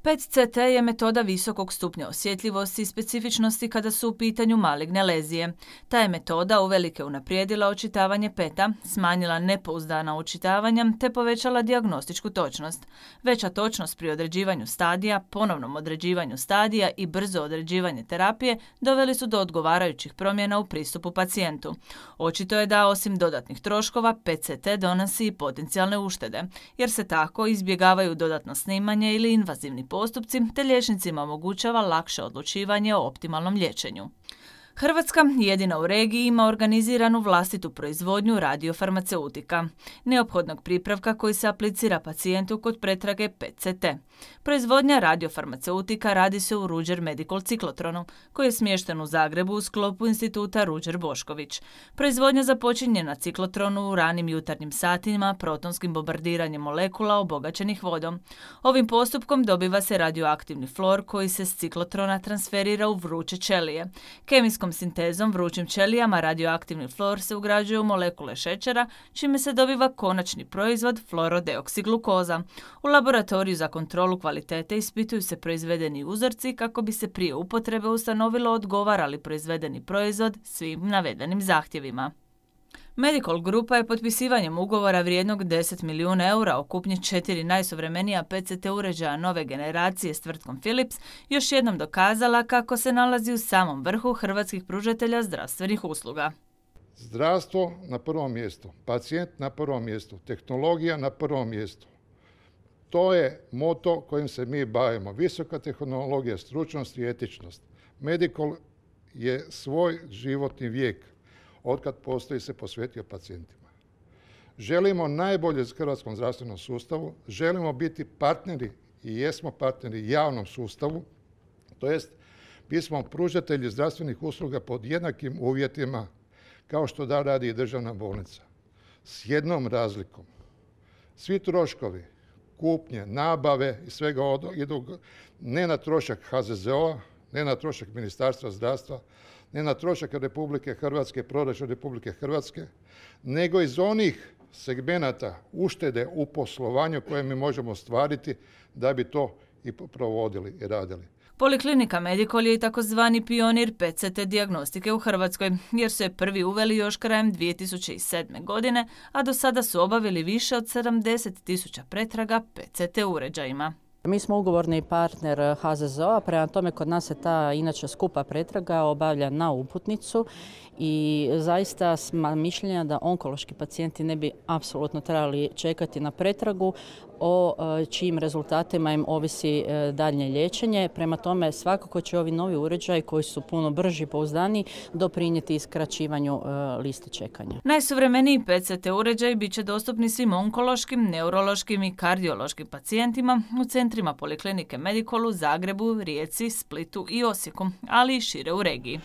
PET-CT je metoda visokog stupnja osjetljivosti i specifičnosti kada su u pitanju maligne lezije. Ta je metoda uvelike unaprijedila očitavanje PET-a, smanjila nepouzdana očitavanja te povećala dijagnostičku točnost. Veća točnost pri određivanju stadija, ponovnom određivanju stadija i brzo određivanje terapije doveli su do odgovarajućih promjena u pristupu pacijentu. Očito je da osim dodatnih troškova, PET-CT donosi i potencijalne uštede, jer se tako izbjegavaju dodatno snimanje ili invazivni postupci, te liječnicima omogućava lakše odlučivanje o optimalnom liječenju. Hrvatska jedina u regiji ima organiziranu vlastitu proizvodnju radiofarmaceutika, neophodnog pripravka koji se aplicira pacijentu kod pretrage PET-CT. Proizvodnja radiofarmaceutika radi se u Ruđer Medical ciklotronu, koji je smješten u Zagrebu u sklopu instituta Ruđer Bošković. Proizvodnja započinje na ciklotronu u ranim jutarnjim satima protonskim bombardiranjem molekula obogaćenih vodom. Ovim postupkom dobiva se radioaktivni flor koji se s ciklotrona transferira u vruće ćelije. Kemijskom sintezom vrućim ćelijama radioaktivni flor se ugrađuje u molekule šećera, čime se dobiva konačni proizvod fluorodeoksiglukoza. U laboratoriju za kontrolu kvalitete ispituju se proizvedeni uzorci kako bi se prije upotrebe ustanovilo odgovara li proizvedeni proizvod svim navedenim zahtjevima. Medical Grupa je potpisivanjem ugovora vrijednog 10 milijuna eura o kupnji 4 najsuvremenija PET-CT uređaja nove generacije s tvrtkom Philips još jednom dokazala kako se nalazi u samom vrhu hrvatskih pružatelja zdravstvenih usluga. Zdravstvo na prvom mjestu, pacijent na prvom mjestu, tehnologija na prvom mjestu. To je moto kojim se mi bavimo. Visoka tehnologija, stručnost i etičnost. Medical je svoj životni vijek otkad postoji se posvetio pacijentima. Želimo najbolje hrvatskom zdravstvenom sustavu, želimo biti partneri i jesmo partneri javnom sustavu, to jest mi smo pružatelji zdravstvenih usluga pod jednakim uvjetima kao što da radi i državna bolnica. S jednom razlikom. Svi troškovi, kupnje, nabave i svega idu ne na trošak HZZO-a, ne na trošak Ministarstva zdravstva, ne na trošak Republike Hrvatske, proračun Republike Hrvatske, nego iz onih segmenata uštede u poslovanju koje mi možemo ostvariti da bi to i provodili i radili. Poliklinika Medical je i takozvani pionir PET-CT dijagnostike u Hrvatskoj, jer su je prvi uveli još krajem 2007. godine, a do sada su obavili više od 70.000 pretraga PET-CT uređajima. Mi smo ugovorni partner HZZO-a, prema tome kod nas se ta inače skupa pretraga obavlja na uputnicu i zaista smo mišljenja da onkološki pacijenti ne bi apsolutno trebali čekati na pretragu o čijim rezultatima im ovisi daljnje liječenje. Prema tome svakako će ovi novi uređaji koji su puno brži i pouzdaniji doprinijeti skraćivanju liste čekanja. Najsuvremeniji PET-CT uređaji bit će dostupni svim onkološkim, neurološkim i kardiološkim pacijentima u centrima Poliklinike Medical u Zagrebu, Rijeci, Splitu i Osijeku, ali i šire u regiji.